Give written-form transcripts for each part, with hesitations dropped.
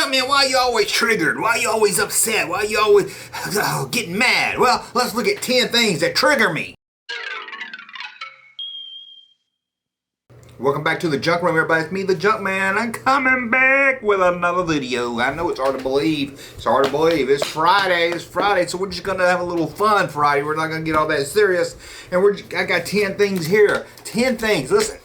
Tell me, why are you always triggered? Why are you always upset? Why are you always getting mad? Well, let's look at 10 things that trigger me. Welcome back to the Junk Room, everybody. It's me, the Junk Man. I'm coming back with another video. I know it's hard to believe. It's hard to believe. It's Friday. So we're just gonna have a little fun Friday. We're not gonna get all that serious. And I got 10 things here. 10 things. Listen.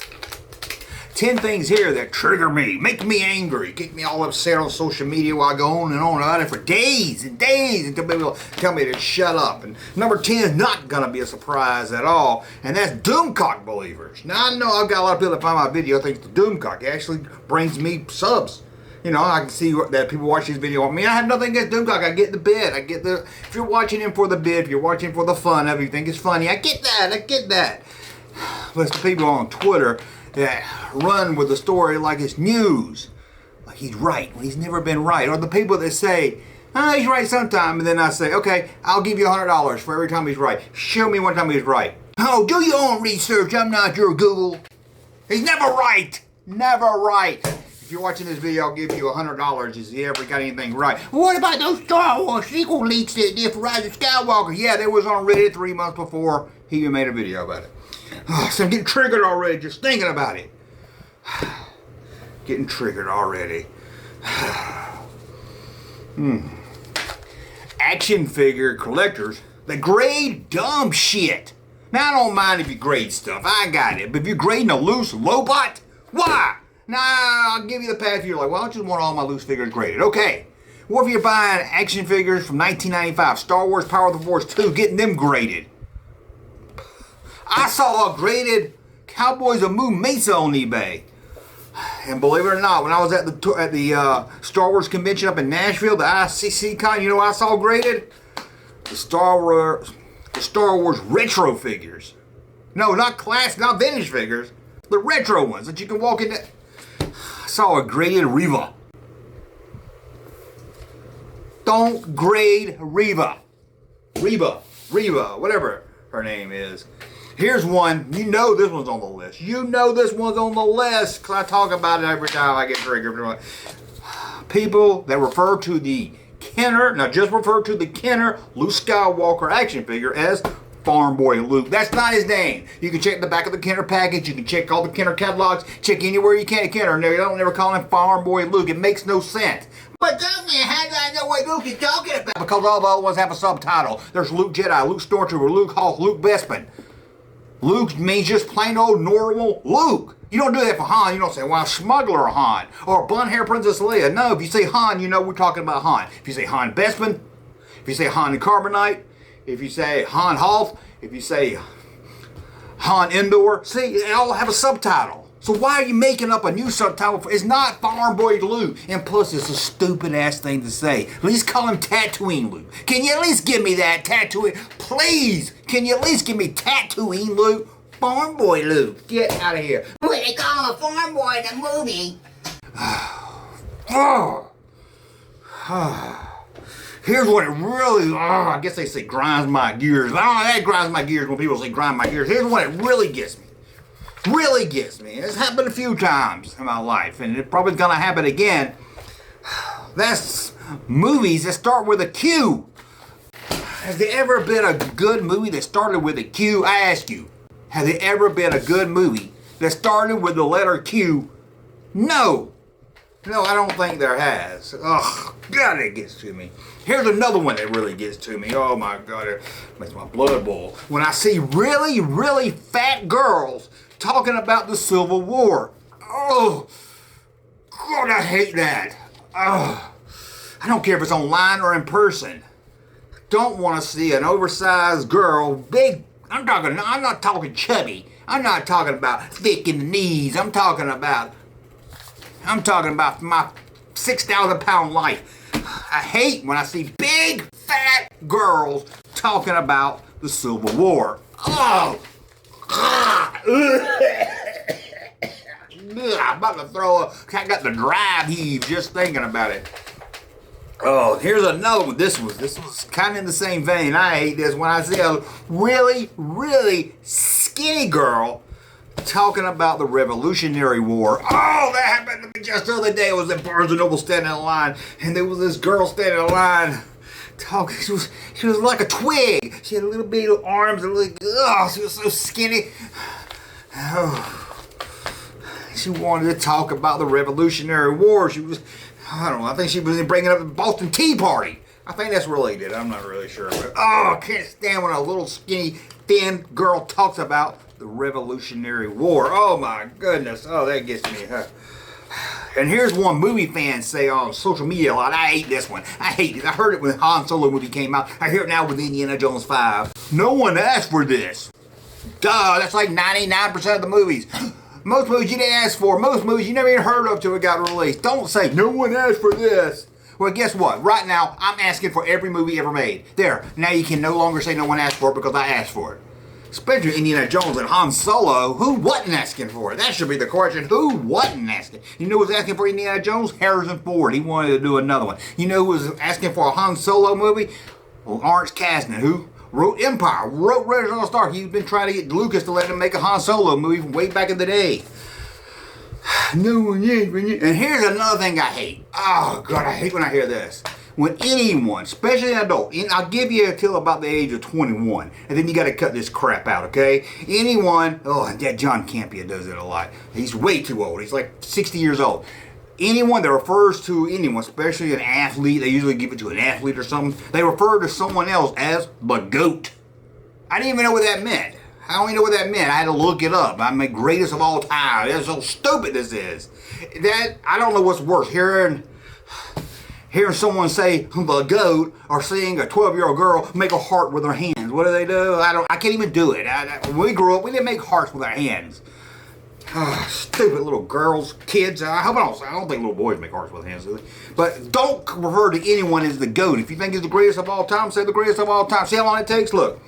10 things here that trigger me, make me angry, get me all upset on social media while I go on and on about it for days and days until people tell me to shut up. And number 10 is not going to be a surprise at all, and that's Doomcock believers. Now, I know I've got a lot of people that find my video think the Doomcock. It actually brings me subs. You know, I can see that people watch this video. I mean, I have nothing against Doomcock. I get the bid. If you're watching him for the bid, if you're watching for the fun of it, you think it's funny, I get that. But it's the people on Twitter that run with the story like it's news, like he's right when he's never been right, or the people that say, he's right sometime, and then I say, okay, I'll give you $100 for every time he's right. Show me one time he's right. Oh, do your own research. I'm not your Google. He's never right. Never right. If you're watching this video, I'll give you $100 if he ever got anything right. What about those Star Wars sequel leaks that did for Rise of Skywalker? Yeah, they was on Reddit 3 months before he even made a video about it. Oh, so I'm getting triggered already just thinking about it. Getting triggered already. Action figure collectors that grade dumb shit. Now, I don't mind if you grade stuff. I got it. But if you're grading a loose Lobot, why? Now, I'll give you the path. You're like, well, I just want all my loose figures graded. Okay. What if you're buying action figures from 1995, Star Wars Power of the Force 2, getting them graded? I saw a graded Cowboys of Moo Mesa on eBay. And believe it or not, when I was at the Star Wars convention up in Nashville, the ICC Con, you know what I saw graded? The Star Wars retro figures. No, not vintage figures. The retro ones that you can walk into. I saw a graded Reva. Don't grade Reva. Reva, whatever her name is. Here's one. You know this one's on the list. Because I talk about it every time I get triggered. People that refer to the Kenner, now just refer to the Kenner Luke Skywalker action figure as Farm Boy Luke. That's not his name. You can check the back of the Kenner package. You can check all the Kenner catalogs. Check anywhere you can at Kenner. No, you don't ever call him Farm Boy Luke. It makes no sense. But doesn't it? How do I know what Luke is talking about? Because all the other ones have a subtitle. There's Luke Jedi, Luke Stormtrooper, Luke Hawk, Luke Bespin. Luke means just plain old normal Luke. You don't do that for Han. You don't say, well, Smuggler Han or Blonde Hair Princess Leia. No, if you say Han, you know we're talking about Han. If you say Han Bespin, if you say Han Carbonite, if you say Han Hoth, if you say Han Endor, see, they all have a subtitle. So why are you making up a new subtitle? It's not Farm Boy Luke. And plus, it's a stupid-ass thing to say. At least call him Tatooine Luke. Can you at least give me that Tatooine? Please, can you at least give me Tatooine Luke? Farm Boy Luke. Get out of here. But they call him a farm boy in the movie. Here's what it really, I guess they say grinds my gears. That grinds my gears when people say grind my gears. Here's what it really gets me. It's happened a few times in my life, and it probably gonna happen again. That's movies that start with a Q. Has there ever been a good movie that started with a Q? I ask you, has there ever been a good movie that started with the letter Q? No, I don't think there has. Oh, God, it gets to me. Here's another one that really gets to me. Oh my God, it makes my blood boil. When I see really, really fat girls talking about the Civil War. Oh, God, I hate that. Oh, I don't care if it's online or in person. Don't want to see an oversized girl, big. I'm not talking chubby. I'm not talking about thick in the knees. I'm talking about my 6,000 pound life. I hate when I see big fat girls talking about the Civil War. Oh. I'm about to throw I got the drive heave just thinking about it. Oh, here's another one. This was kind of in the same vein. I hate this when I see a really, really skinny girl talking about the Revolutionary War. Oh, that happened to me just the other day. I was at Barnes & Noble standing in line, and there was this girl standing in line talking. She was like a twig. She had a little bit of arms and she was so skinny. Oh. She wanted to talk about the Revolutionary War. I don't know, I think she was bringing up the Boston Tea Party. I think that's related. I'm not really sure. But, I can't stand when a little skinny, thin girl talks about the Revolutionary War. Oh my goodness. Oh, that gets me. And here's one movie fans say on social media a lot. I hate this one. I hate it. I heard it when Han Solo movie came out. I hear it now with Indiana Jones 5. No one asked for this. Duh, that's like 99% of the movies. Most movies you didn't ask for. Most movies you never even heard of till it got released. Don't say, no one asked for this. Well, guess what? Right now, I'm asking for every movie ever made. There. Now you can no longer say no one asked for it because I asked for it. Especially Indiana Jones and Han Solo. Who wasn't asking for it? That should be the question. Who wasn't asking? You know who was asking for Indiana Jones? Harrison Ford. He wanted to do another one. You know who was asking for a Han Solo movie? Well, Lawrence Kasdan. Who wrote Empire, wrote Raiders of the Lost Ark. He's been trying to get Lucas to let him make a Han Solo movie from way back in the day. No one is. And here's another thing I hate. Oh, God, I hate when I hear this. When anyone, especially an adult, and I'll give you until about the age of 21, and then you got to cut this crap out, okay? Anyone, that John Campea does it a lot. He's way too old. He's like 60 years old. Anyone that refers to anyone, especially an athlete, they usually give it to an athlete or something, they refer to someone else as the GOAT. I didn't even know what that meant. I don't even know what that meant. I had to look it up. I'm the greatest of all time. That's how stupid this is. I don't know what's worse, hearing someone say the GOAT or seeing a 12-year-old girl make a heart with her hands. What do they do? I can't even do it. When we grew up, we didn't make hearts with our hands. Stupid little girls, kids. I don't think little boys make hearts with their hands, do they? But don't refer to anyone as the GOAT. If you think he's the greatest of all time, say the greatest of all time. See how long it takes? Look.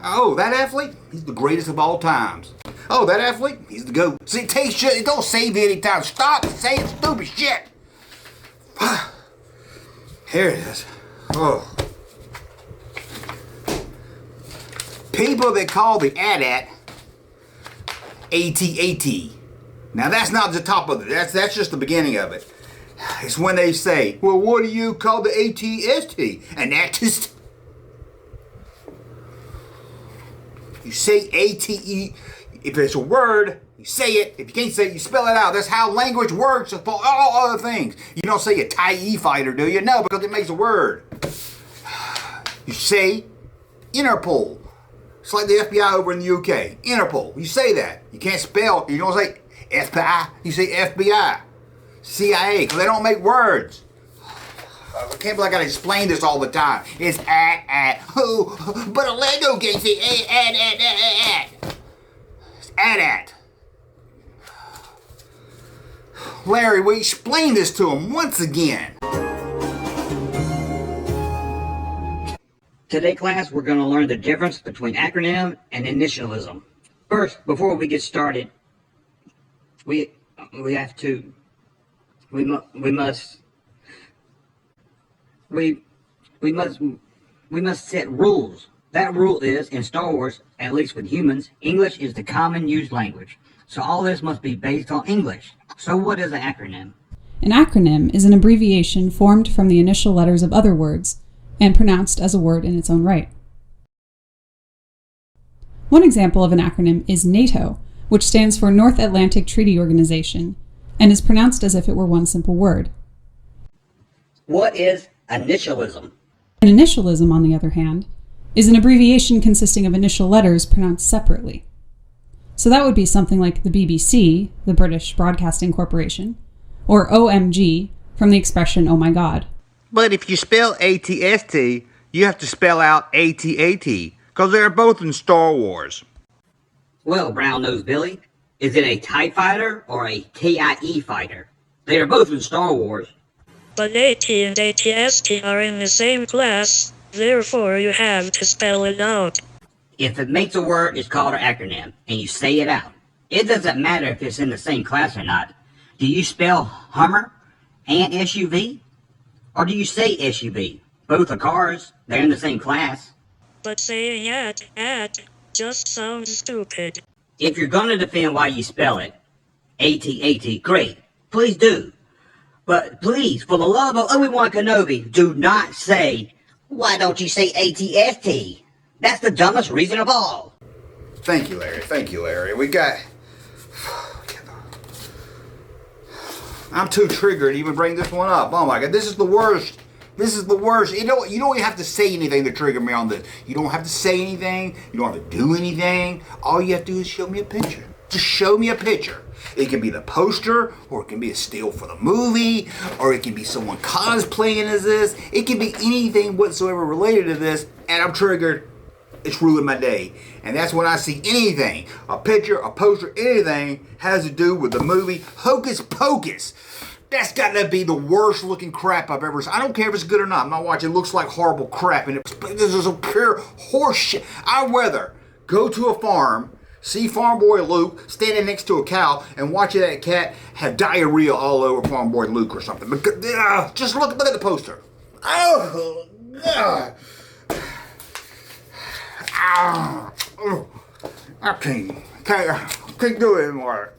Oh, that athlete? He's the greatest of all times. Oh, that athlete? He's the GOAT. See, it takes shit. It don't save you any time. Stop saying stupid shit. Here it is. Oh. People that call the AT-AT AT-AT. Now that's not the top of it. That's just the beginning of it. It's when they say, well, what do you call the AT-ST? An ATist? You say ATE. If it's a word, you say it. If you can't say it, you spell it out. That's how language works for all other things. You don't say a TIE fighter, do you? No, because it makes a word. You say Interpol. It's like the FBI over in the UK. Interpol. You say that. You can't spell. You don't say FBI. You say FBI. CIA. Because they don't make words. I can't believe I gotta explain this all the time. It's at. Oh, but a Lego game say at. It's at. Larry, will you explain this to him once again? Today, class, we're going to learn the difference between acronym and initialism. First, before we get started, we must set rules. That rule is, in Star Wars, at least with humans, English is the common used language. So all this must be based on English. So what is an acronym? An acronym is an abbreviation formed from the initial letters of other words and pronounced as a word in its own right. One example of an acronym is NATO, which stands for North Atlantic Treaty Organization, and is pronounced as if it were one simple word. What is initialism? An initialism, on the other hand, is an abbreviation consisting of initial letters pronounced separately. So that would be something like the BBC, the British Broadcasting Corporation, or OMG, from the expression, oh my god. But if you spell ATST, you have to spell out ATAT, because they're both in Star Wars. Well, Brown-Nosed Billy, is it a TIE fighter or a TIE fighter? They are both in Star Wars. But AT and ATST are in the same class, therefore you have to spell it out. If it makes a word, it's called an acronym, and you say it out. It doesn't matter if it's in the same class or not. Do you spell Hummer and SUV? Or do you say SUV? Both are cars. They're in the same class. But saying at just sounds stupid. If you're going to defend why you spell it AT-AT, great. Please do. But please, for the love of Obi-Wan Kenobi, do not say, why don't you say AT-ST? That's the dumbest reason of all. Thank you, Larry. Thank you, Larry. We got... I'm too triggered to even bring this one up. Oh my God, this is the worst. This is the worst. You don't even have to say anything to trigger me on this. You don't have to say anything. You don't have to do anything. All you have to do is show me a picture. Just show me a picture. It can be the poster, or it can be a still for the movie, or it can be someone cosplaying as this. It can be anything whatsoever related to this, and I'm triggered. It's ruined my day. And that's when I see anything, a picture, a poster, anything has to do with the movie Hocus Pocus. That's got to be the worst looking crap I've ever seen. I don't care if it's good or not. I'm not watching. It looks like horrible crap. And this is a pure horse shit. I'd rather go to a farm, see Farm Boy Luke standing next to a cow, and watch that cat have diarrhea all over Farm Boy Luke or something. Because, just look at the poster. Oh, God. I can't do it anymore.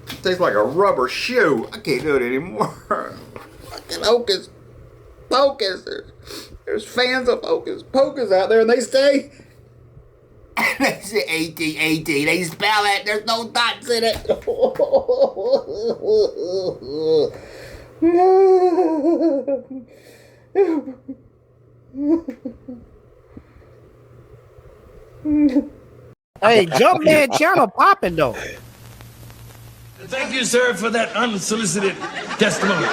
It tastes like a rubber shoe. I can't do it anymore. Fucking Hocus Pocus. There's fans of Hocus Pocus out there, and they say they say AT-AT. They spell it. There's no dots in it. Hey, Jumpman channel popping though. Thank you, sir, for that unsolicited testimony.